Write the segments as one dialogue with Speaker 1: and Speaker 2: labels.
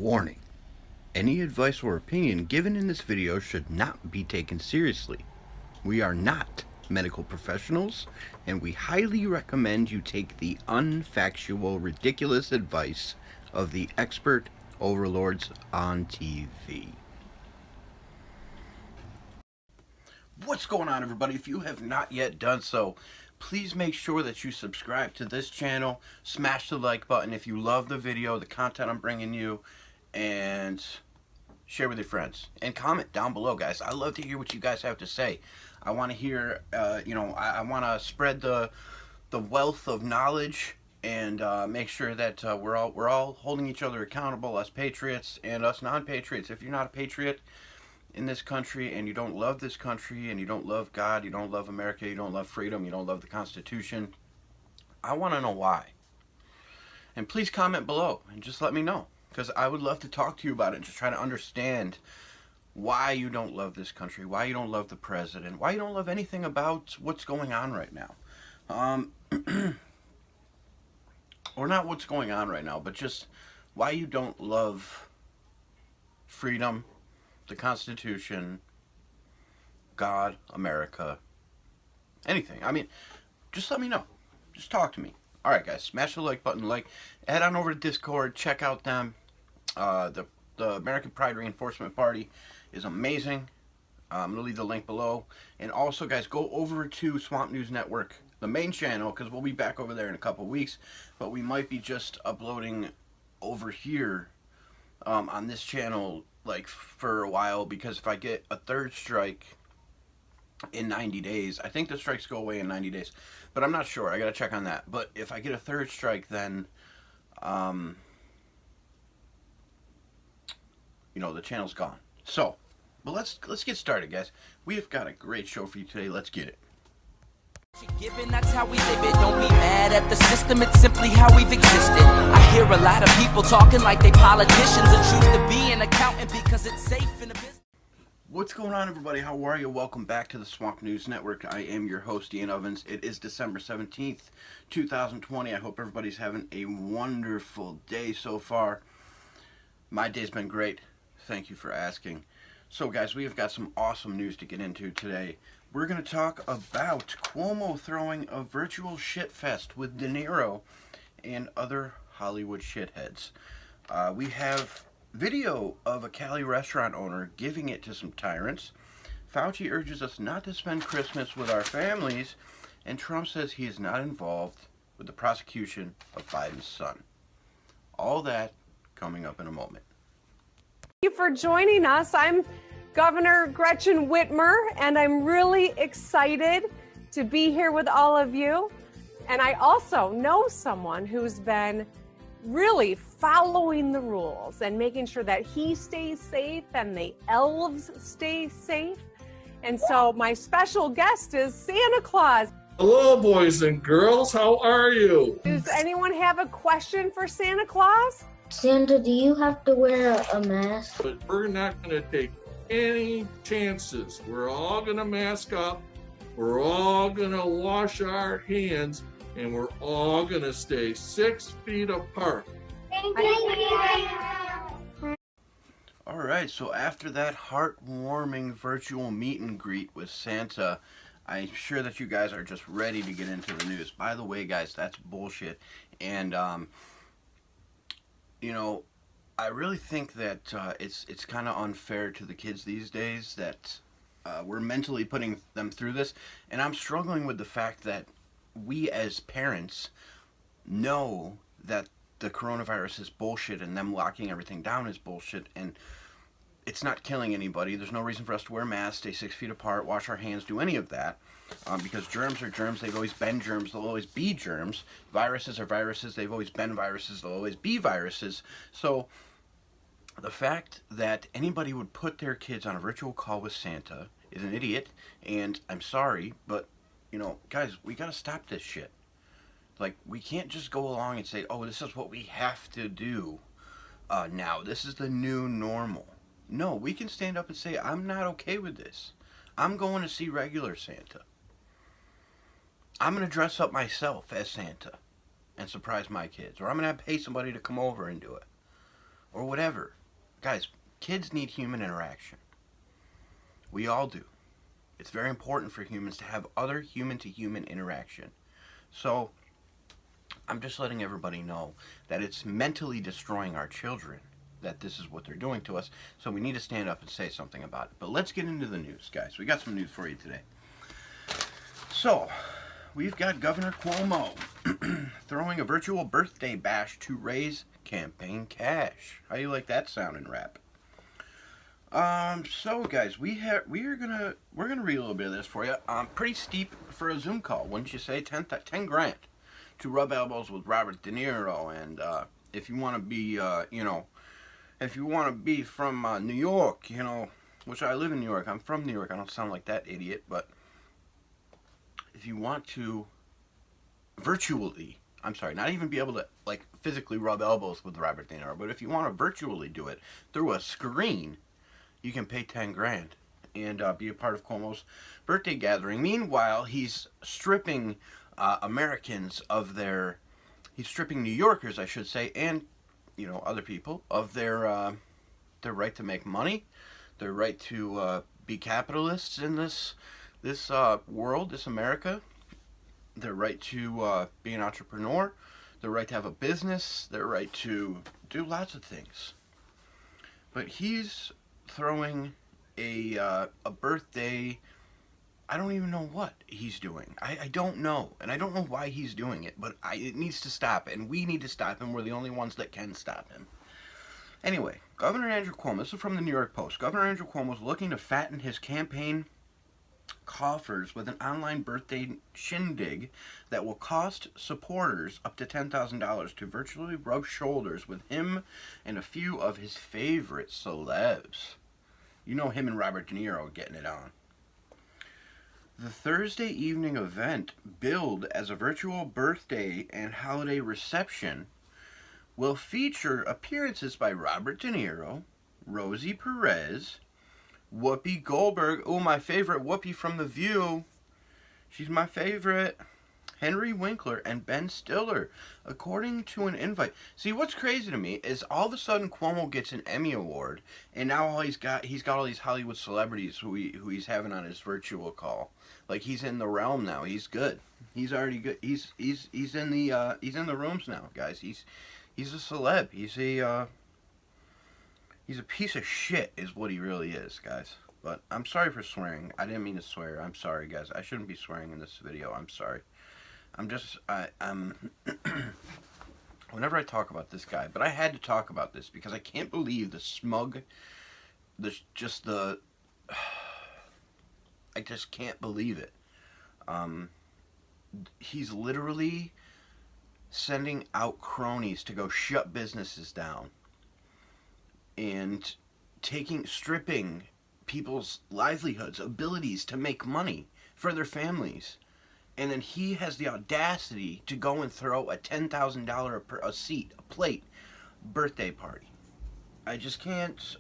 Speaker 1: Warning. Any advice or opinion given in this video should not be taken seriously. We are not medical professionals, and we highly recommend you take the unfactual, ridiculous advice of the expert overlords on TV. What's going on, everybody? If you have not yet done so, please make sure that you subscribe to this channel, smash the like button if you love the video, the content I'm bringing you, and share with your friends. And comment down below, guys. I love to hear what you guys have to say. I want to hear, I want to spread the wealth of knowledge and make sure that we're all holding each other accountable, us patriots and us non-patriots. If you're not a patriot in this country and you don't love this country and you don't love God, you don't love America, you don't love freedom, you don't love the Constitution, I want to know why. And please comment below and just let me know, because I would love to talk to you about it and just try to understand why you don't love this country, why you don't love the president, why you don't love anything about what's going on right now. Or not what's going on right now, but just why you don't love freedom, the Constitution, God, America, anything. I mean, just let me know. Just talk to me. Alright, guys, smash the like button, head on over to Discord, check out them. The American Pride Reinforcement Party is amazing. I'm going to leave the link below. And also, guys, go over to Swamp News Network, the main channel, because we'll be back over there in a couple weeks. But we might be just uploading over here on this channel for a while, because if I get a third strike in 90 days, I think the strikes go away in 90 days, but I'm not sure. I gotta check on that. But if I get a third strike, then the channel's gone. So, but let's get started, guys. We have got a great show for you today. Let's get it.
Speaker 2: Given that's how we live it, don't be mad at the system, it's simply how we've existed. I hear a lot of people talking like they politicians and choose to be an accountant because it's safe in a business.
Speaker 1: What's going on, everybody? How are you? Welcome back to the Swamp News Network. I am your host, Ian Ovens. It is December 17th, 2020. I hope everybody's having a wonderful day so far. My day's been great. Thank you for asking. So, guys, we have got some awesome news to get into today. We're going to talk about Cuomo throwing a virtual shitfest with De Niro and other Hollywood shitheads. We have video of a Cali restaurant owner giving it to some tyrants. Fauci urges us not to spend Christmas with our families. And Trump says he is not involved with the prosecution of Biden's son. All that coming up in a moment.
Speaker 3: Thank you for joining us. I'm Governor Gretchen Whitmer, and I'm really excited to be here with all of you. And I also know someone who's been really following the rules and making sure that he stays safe and the elves stay safe. And so my special guest is Santa Claus.
Speaker 4: Hello, boys and girls. How are you?
Speaker 3: Does anyone have a question for Santa Claus?
Speaker 5: Santa, do you have to wear a mask?
Speaker 4: But we're not going to take any chances. We're all going to mask up. We're all going to wash our hands. And we're all going to stay 6 feet apart.
Speaker 1: All right, so after that heartwarming virtual meet and greet with Santa, I'm sure that you guys are just ready to get into the news. By the way, guys, that's bullshit. And, I really think that it's kind of unfair to the kids these days that we're mentally putting them through this. And I'm struggling with the fact that we as parents know that the coronavirus is bullshit and them locking everything down is bullshit, and it's not killing anybody. There's no reason for us to wear masks, stay 6 feet apart, wash our hands, do any of that, because germs are germs. They've always been germs. They'll always be germs. Viruses are viruses. They've always been viruses. They'll always be viruses. So the fact that anybody would put their kids on a virtual call with Santa is an idiot, and I'm sorry, but guys, we gotta stop this shit. We can't just go along and say, oh, this is what we have to do now. This is the new normal. No, we can stand up and say, I'm not okay with this. I'm going to see regular Santa. I'm going to dress up myself as Santa and surprise my kids. Or I'm going to pay somebody to come over and do it. Or whatever. Guys, kids need human interaction. We all do. It's very important for humans to have other human-to-human interaction. So, I'm just letting everybody know that it's mentally destroying our children, that this is what they're doing to us, so we need to stand up and say something about it. But let's get into the news, guys. We got some news for you today. So, we've got Governor Cuomo throwing a virtual birthday bash to raise campaign cash. How do you like that sounding rap? So guys, we're gonna read a little bit of this for you. Pretty steep for a Zoom call, wouldn't you say? 10 grand to rub elbows with Robert De Niro, and if you want to be, if you want to be from New York, which I live in New York. I'm from New York. I don't sound like that idiot, but if you want to virtually, I'm sorry, not even be able to like physically rub elbows with Robert De Niro, but if you want to virtually do it through a screen, you can pay 10 grand and be a part of Cuomo's birthday gathering. Meanwhile, he's stripping Americans of he's stripping New Yorkers, I should say, and, other people of their right to make money, their right to be capitalists in this world, this America, their right to be an entrepreneur, their right to have a business, their right to do lots of things. But he's throwing a birthday. I don't even know what he's doing. I don't know, and I don't know why he's doing it, but it needs to stop, and we need to stop him. We're the only ones that can stop him. Anyway, Governor Andrew Cuomo, this is from the New York Post. Governor Andrew Cuomo is looking to fatten his campaign coffers with an online birthday shindig that will cost supporters up to $10,000 to virtually rub shoulders with him and a few of his favorite celebs. Him and Robert De Niro getting it on. The Thursday evening event, billed as a virtual birthday and holiday reception, will feature appearances by Robert De Niro, Rosie Perez, Whoopi Goldberg, oh, my favorite Whoopi from The View, she's my favorite, Henry Winkler, and Ben Stiller, according to an invite. See, what's crazy to me is all of a sudden Cuomo gets an Emmy Award, and now he's got all these Hollywood celebrities who he's having on his virtual call. Like, he's in the realm now. He's good. He's already good. He's in the rooms now, guys. He's a celeb. He's a piece of shit is what he really is, guys. But I'm sorry for swearing. I didn't mean to swear. I'm sorry, guys. I shouldn't be swearing in this video. I'm sorry. I'm whenever I talk about this guy, but I had to talk about this because I can't believe the smug, I just can't believe it. He's literally sending out cronies to go shut businesses down and stripping people's livelihoods, abilities to make money for their families. And then he has the audacity to go and throw a $10,000 a plate birthday party. I just can't,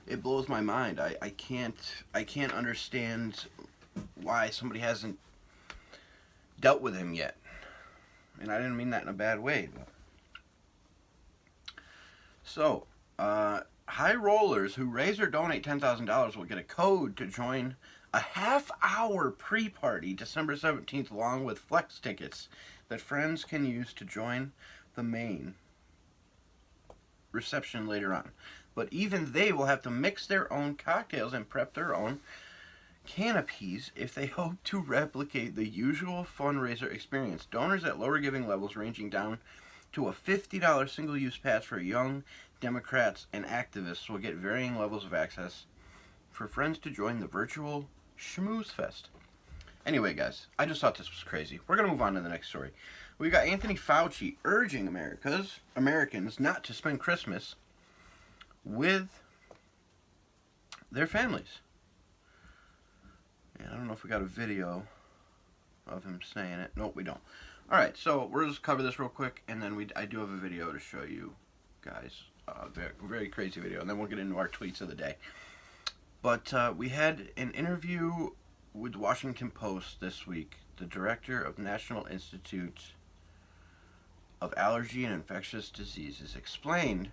Speaker 1: it blows my mind. I can't understand why somebody hasn't dealt with him yet. And I didn't mean that in a bad way. But. So, high rollers who raise or donate $10,000 will get a code to join a half-hour pre-party December 17th, along with flex tickets that friends can use to join the main reception later on. But even they will have to mix their own cocktails and prep their own canopies if they hope to replicate the usual fundraiser experience. Donors at lower giving levels, ranging down to a $50 single-use pass for young Democrats and activists, will get varying levels of access for friends to join the virtual Schmooze Fest. Anyway, guys, I just thought this was crazy. We're going to move on to the next story. We got Anthony Fauci urging Americans not to spend Christmas with their families. And I don't know if we got a video of him saying it. Nope, we don't. Alright, so we'll just cover this real quick, and then I do have a video to show you guys. Very, very crazy video, and then we'll get into our tweets of the day. But we had an interview with the Washington Post this week. The director of National Institute of Allergy and Infectious Diseases explained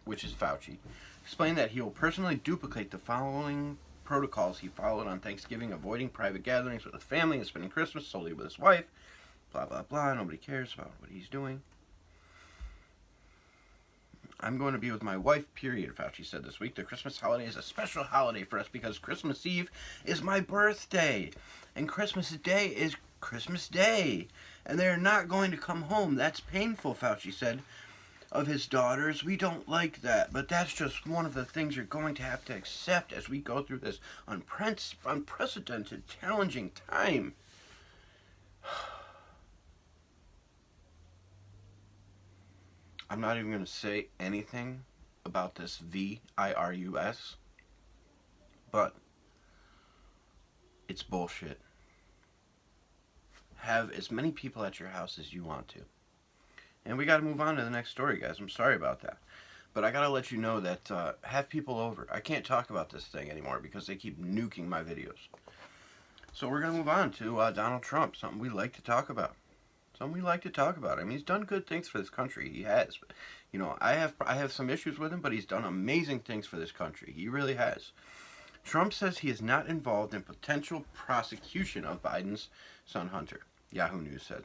Speaker 1: which is Fauci, explained that he will personally duplicate the following protocols he followed on Thanksgiving, avoiding private gatherings with his family and spending Christmas solely with his wife. Blah, blah, blah. Nobody cares about what he's doing. I'm going to be with my wife, period, Fauci said this week. The Christmas holiday is a special holiday for us because Christmas Eve is my birthday. And Christmas Day is Christmas Day. And they're not going to come home. That's painful, Fauci said of his daughters. We don't like that, but that's just one of the things you're going to have to accept as we go through this unprecedented, challenging time. I'm not even going to say anything about this virus, but it's bullshit. Have as many people at your house as you want to. And we got to move on to the next story, guys. I'm sorry about that. But I got to let you know that have people over. I can't talk about this thing anymore because they keep nuking my videos. So we're going to move on to Donald Trump, something we like to talk about. I mean, he's done good things for this country. He has. You know, I have some issues with him, but he's done amazing things for this country. He really has. Trump says he is not involved in potential prosecution of Biden's son Hunter, Yahoo News said.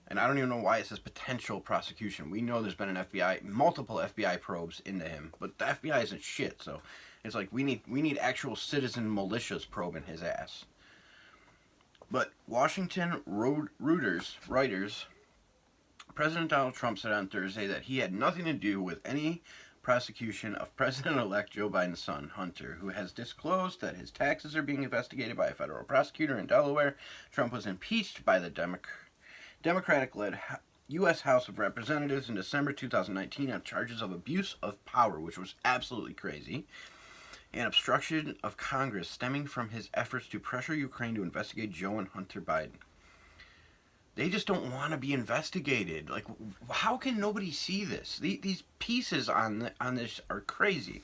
Speaker 1: And I don't even know why it says potential prosecution. We know there's been multiple FBI probes into him, but the FBI isn't shit. So it's like we need actual citizen militias probing his ass. But Washington Reuters, President Donald Trump said on Thursday that he had nothing to do with any prosecution of President-elect Joe Biden's son, Hunter, who has disclosed that his taxes are being investigated by a federal prosecutor in Delaware. Trump was impeached by the Democratic-led U.S. House of Representatives in December 2019 on charges of abuse of power, which was absolutely crazy, and obstruction of Congress stemming from his efforts to pressure Ukraine to investigate Joe and Hunter Biden. They just don't want to be investigated. Like, how can nobody see this? These pieces on this are crazy.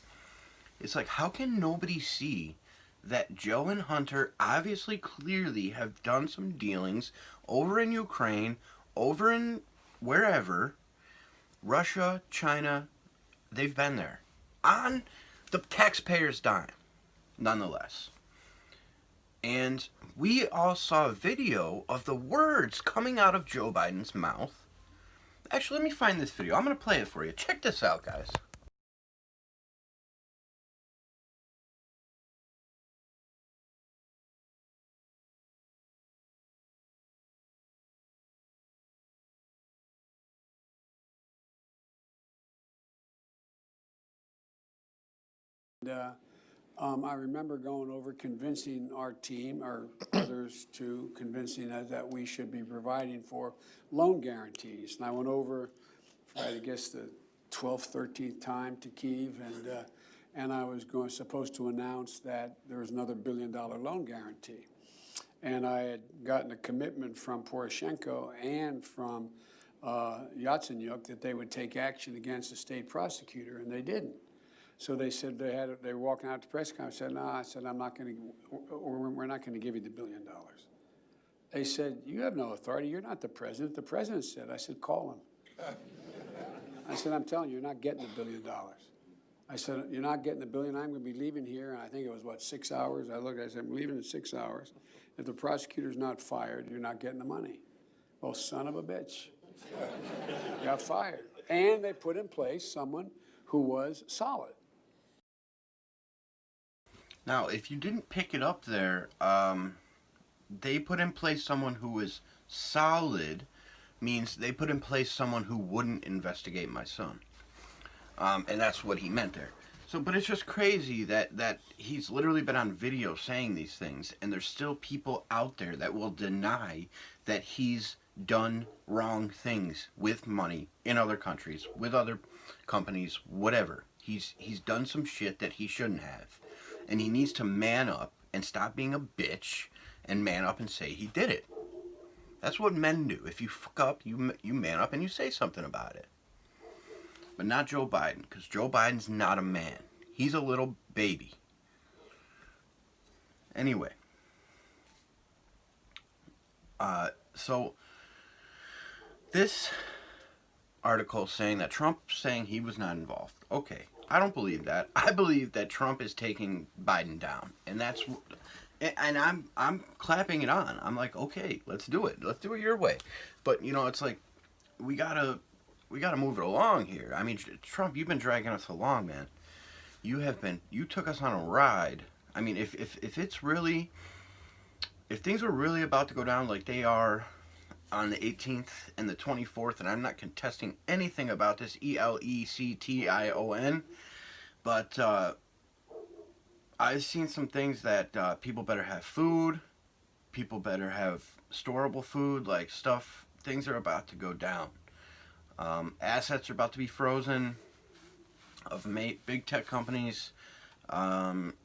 Speaker 1: It's like, how can nobody see that Joe and Hunter obviously, clearly have done some dealings over in Ukraine, over in wherever, Russia, China, they've been there. On the taxpayers' dime, nonetheless. And we all saw a video of the words coming out of Joe Biden's mouth. Actually, let me find this video. I'm going to play it for you. Check this out, guys.
Speaker 6: I remember going over convincing our team, or others too, convincing us that we should be providing for loan guarantees. And I went over for, I guess, the 12th, 13th time to Kyiv, and I was supposed to announce that there was another $1 billion loan guarantee. And I had gotten a commitment from Poroshenko and from Yatsenyuk that they would take action against the state prosecutor, and they didn't. So they said they were walking out to press conference. I said, no, I said, we're not going to give you the $1 billion. They said, you have no authority. You're not the president. The president said. I said, call him. I said, I'm telling you, you're not getting the $1 billion. I said, you're not getting the $1 billion. I'm going to be leaving here. And I think it was, 6 hours? I said, I'm leaving in 6 hours. If the prosecutor's not fired, you're not getting the money. Well, son of a bitch. Got fired. And they put in place someone who was solid.
Speaker 1: Now, if you didn't pick it up there, they put in place someone who was solid, means they put in place someone who wouldn't investigate my son. And that's what he meant there. So, but it's just crazy that he's literally been on video saying these things, and there's still people out there that will deny that he's done wrong things with money in other countries, with other companies, whatever. He's done some shit that he shouldn't have. And he needs to man up and stop being a bitch and man up and say he did it. That's what men do. If you fuck up, you man up and you say something about it. But not Joe Biden, because Joe Biden's not a man. He's a little baby. Anyway. So, this article saying that Trump's saying he was not involved. Okay, I don't believe that. I believe that Trump is taking Biden down, and I'm clapping it on. I'm like, okay, let's do it. Let's do it your way. But it's like we gotta move it along here. I mean, Trump, you've been dragging us along, man. You took us on a ride. I mean, if things were really about to go down like they are on the 18th and the 24th, and I'm not contesting anything about this, ELECTION, but I've seen some things that people better have food, people better have storable food, like things are about to go down. Assets are about to be frozen of big tech companies. I've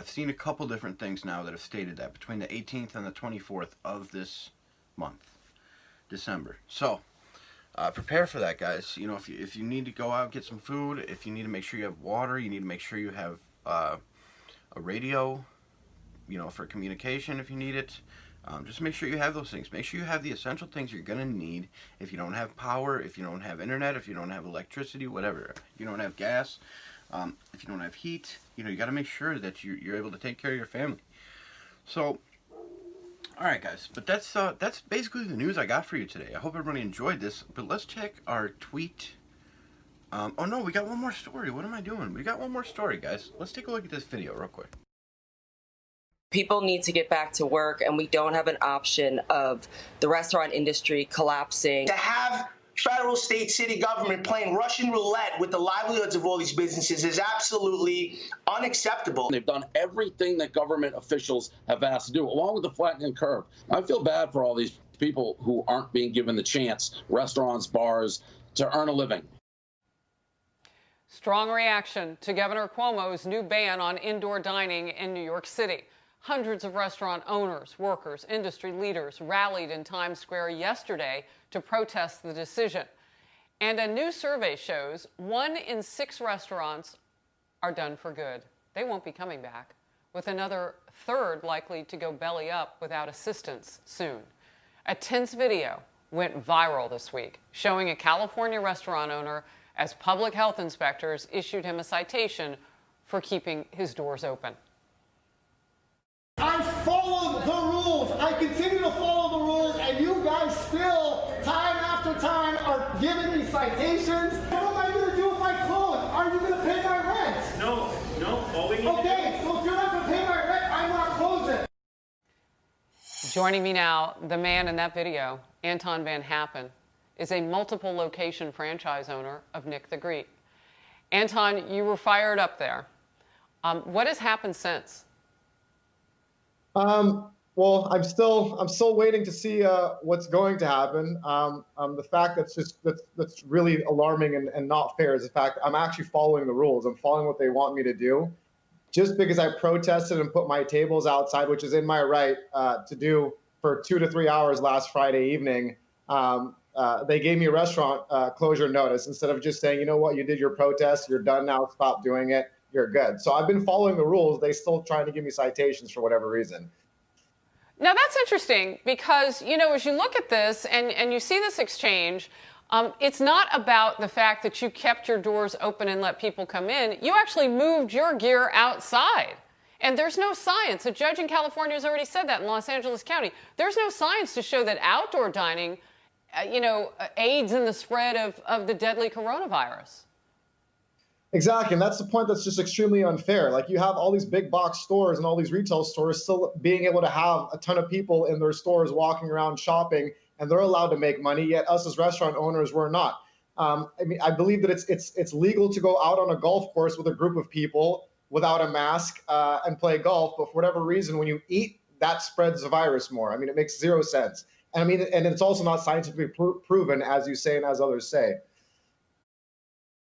Speaker 1: seen a couple different things now that have stated that between the 18th and the 24th of this month, December. So prepare for that, guys. If you need to go out and get some food, if you need to make sure you have water, you need to make sure you have a radio, for communication if you need it. Just make sure you have those things. Make sure you have the essential things you're going to need. If you don't have power, if you don't have internet, if you don't have electricity, whatever, if you don't have gas, if you don't have heat, you got to make sure that you're able to take care of your family. So, all right, guys, but that's basically the news I got for you today. I hope everybody enjoyed this, but let's check our tweet. Oh, no, we got one more story. What am I doing? We got one more story, guys. Let's take a look at this video real quick.
Speaker 7: People need to get back to work, and we don't have an option of the restaurant industry collapsing.
Speaker 8: To have federal, state, city government playing Russian roulette with the livelihoods of all these businesses is absolutely unacceptable.
Speaker 9: They've done everything that government officials have asked to do, along with the flattening curve. I feel bad for all these people who aren't being given the chance, restaurants, bars, to earn a living.
Speaker 10: Strong reaction to Governor Cuomo's new ban on indoor dining in New York City. Hundreds of restaurant owners, workers, industry leaders rallied in Times Square yesterday to protest the decision. And a new survey shows 1 in 6 restaurants are done for good. They won't be coming back, with another third likely to go belly up without assistance soon. A tense video went viral this week, showing a California restaurant owner as public health inspectors issued him a citation for keeping his doors open.
Speaker 11: I followed the rules. I continue to follow the rules, and you guys still, time after time, are giving me citations. What am I going to do if I close? Are you going to pay my rent?
Speaker 12: No. All we need to do.
Speaker 11: Okay, so if you're not going to pay my rent, I'm not closing.
Speaker 10: Joining me now, the man in that video, Anton Van Happen, is a multiple location franchise owner of Nick the Greek. Anton, you were fired up there. What has happened since?
Speaker 13: Well, I'm still waiting to see what's going to happen. The fact that's really alarming and not fair is the fact I'm actually following the rules. I'm following what they want me to do. Just because I protested and put my tables outside, which is in my right to do for 2 to 3 hours last Friday evening, they gave me a restaurant closure notice instead of just saying, you know what, you did your protest, you're done now, stop doing it. You're good. So I've been following the rules. They still trying to give me citations for whatever reason.
Speaker 10: Now that's interesting because, as you look at this and you see this exchange, it's not about the fact that you kept your doors open and let people come in. You actually moved your gear outside. And there's no science. A judge in California has already said that in Los Angeles County. There's no science to show that outdoor dining, aids in the spread of the deadly coronavirus.
Speaker 13: Exactly, and that's the point that's just extremely unfair. Like, you have all these big box stores and all these retail stores still being able to have a ton of people in their stores walking around shopping, and they're allowed to make money, yet us as restaurant owners, we're not. I believe that it's legal to go out on a golf course with a group of people without a mask and play golf, but for whatever reason, when you eat, that spreads the virus more. It makes zero sense. And it's also not scientifically proven, as you say and as others say.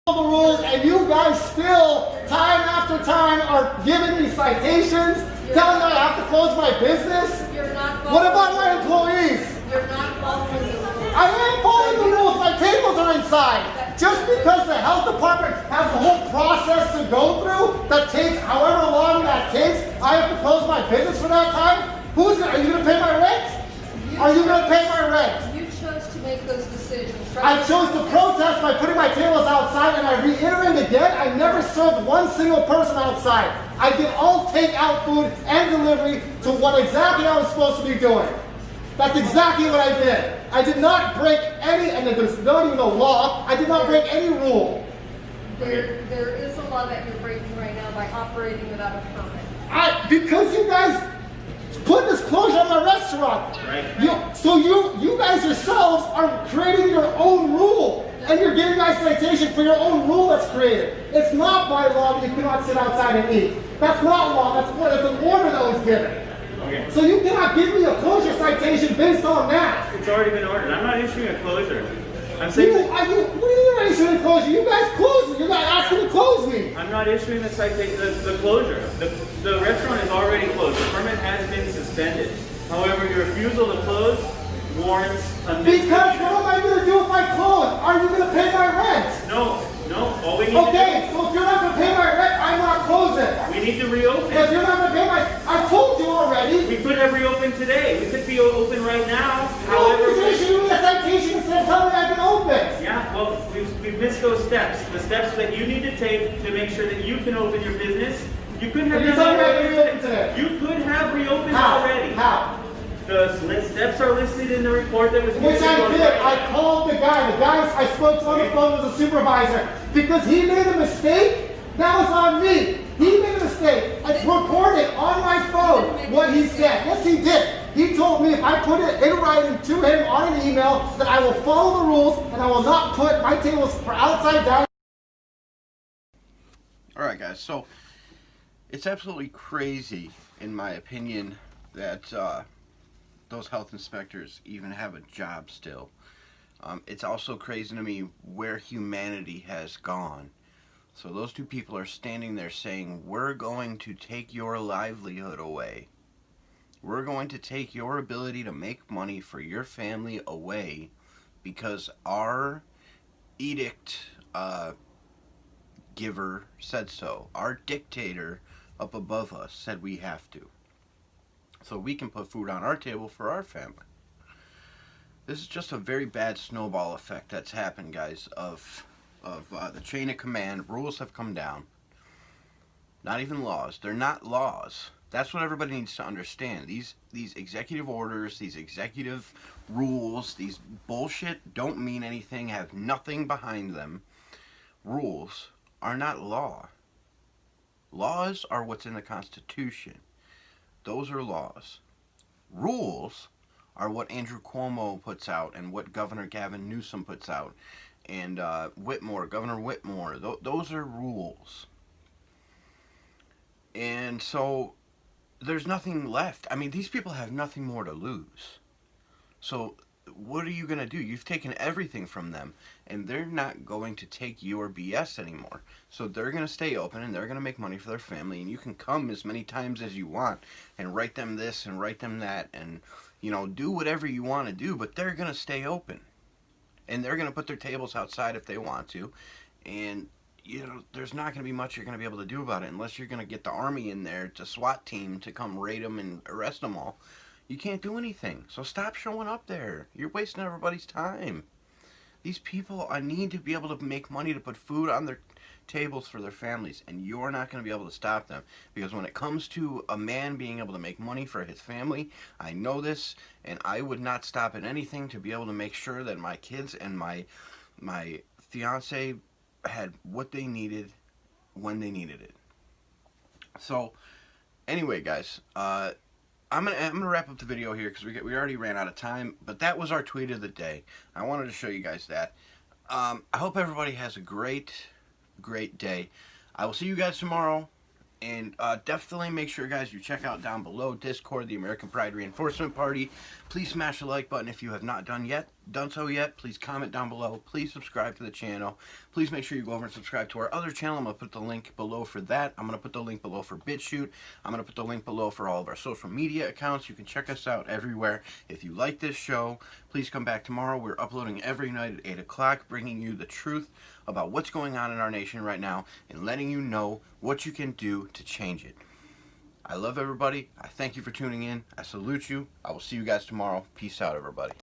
Speaker 11: The rules, and you guys still, time after time, are giving me citations, telling me I have to close my business.
Speaker 14: You're not
Speaker 11: what about my employees?
Speaker 14: You're not following the rules.
Speaker 11: I am following the rules. My tables are inside. Just because the health department has the whole process to go through that takes however long that takes, I have to close my business for that time? Are you going to pay my rent? Are you going to pay my rent?
Speaker 14: You chose to make those decisions.
Speaker 11: I chose to protest by putting my tables outside, and I reiterate again, I never served one single person outside. I did all takeout food and delivery to what exactly I was supposed to be doing. That's exactly what I did. I did not break any, and there's not even a law, I did not break any rule.
Speaker 14: There is a law that you're breaking right now by operating without a permit.
Speaker 11: Because you guys put this closure on my restaurant.
Speaker 12: Right.
Speaker 11: So you guys yourselves are creating your own rule. And you're giving guys citation for your own rule that's created. It's not by law that you cannot sit outside and eat. That's not law, that's an order that was given.
Speaker 12: Okay.
Speaker 11: So you cannot give me a closure citation based on that.
Speaker 12: It's already been ordered. I'm not issuing a closure. I'm saying
Speaker 11: What do you mean issuing a closure? You guys closed me. You're not asking to close me.
Speaker 12: I'm not issuing the citation, the closure. The restaurant is already closed. The permit has been suspended. However, your refusal to close warrants a
Speaker 11: Because what am I going to do if I close? Are you going to pay my rent?
Speaker 12: No. All we need
Speaker 11: Okay, so if you're not going to pay my rent, I'm not closing.
Speaker 12: we need to reopen.
Speaker 11: If you're not going to pay I told you already.
Speaker 12: We could have reopened today. We could be open right now.
Speaker 11: No, you're issuing me a citation instead of telling me I can open.
Speaker 12: Yeah, well, we've missed those steps. The steps that you need to take to make sure that you can open your business. You couldn't have
Speaker 11: You're telling me I can reopen today.
Speaker 12: You could have reopened
Speaker 11: How?
Speaker 12: already.
Speaker 11: How?
Speaker 12: The steps are listed in the report that was given.
Speaker 11: Which I did. I called the guy. The guy I spoke to on the phone was a supervisor. Because he made a mistake, that was on me. He made a mistake. It's recorded on my phone what he said. Yes, he did. He told me if I put it in writing to him on an email that I will follow the rules and I will not put my tables for outside dining.
Speaker 1: Alright guys, so it's absolutely crazy, in my opinion, that those health inspectors even have a job still. It's also crazy to me where humanity has gone. So those two people are standing there saying, we're going to take your livelihood away. We're going to take your ability to make money for your family away because our edict giver said so. Our dictator up above us said we have to. So we can put food on our table for our family. This is just a very bad snowball effect that's happened, guys, of the chain of command. Rules have come down. Not even laws. They're not laws. That's what everybody needs to understand. These executive orders, these executive rules, these bullshit don't mean anything, have nothing behind them. Rules are not law. Laws are what's in the Constitution. Those are laws. Rules are what Andrew Cuomo puts out and what Governor Gavin Newsom puts out. And Governor Whitmore, those are rules. And so there's nothing left. I mean, these people have nothing more to lose. So what are you going to do? You've taken everything from them, and they're not going to take your BS anymore. So they're going to stay open, and they're going to make money for their family, and you can come as many times as you want and write them this and write them that and, you know, do whatever you want to do, but they're going to stay open. And they're going to put their tables outside if they want to. And, you know, there's not going to be much you're going to be able to do about it unless you're going to get the army in there, to SWAT team, to come raid them and arrest them all. You can't do anything. So stop showing up there. You're wasting everybody's time. These people need to be able to make money to put food on their tables for their families, and you're not going to be able to stop them. Because when it comes to a man being able to make money for his family, I know this, and I would not stop at anything to be able to make sure that my kids and my fiance had what they needed when they needed it. So anyway, guys, I'm gonna wrap up the video here because we already ran out of time. But that was our tweet of the day. I wanted to show you guys that. I hope everybody has a great day. I will see you guys tomorrow, and definitely make sure, guys, you check out down below Discord, the American Pride Reinforcement Party. Please smash the like button if you have not done so yet. Please comment down below. Please subscribe to the channel. Please make sure you go over and subscribe to our other channel. I'm going to put the link below for that. I'm going to put the link below for BitChute. I'm going to put the link below for all of our social media accounts. You can check us out everywhere. If you like this show, please come back tomorrow. We're uploading every night at 8 o'clock, bringing you the truth about what's going on in our nation right now and letting you know what you can do to change it. I love everybody. I thank you for tuning in. I salute you. I will see you guys tomorrow. Peace out, everybody.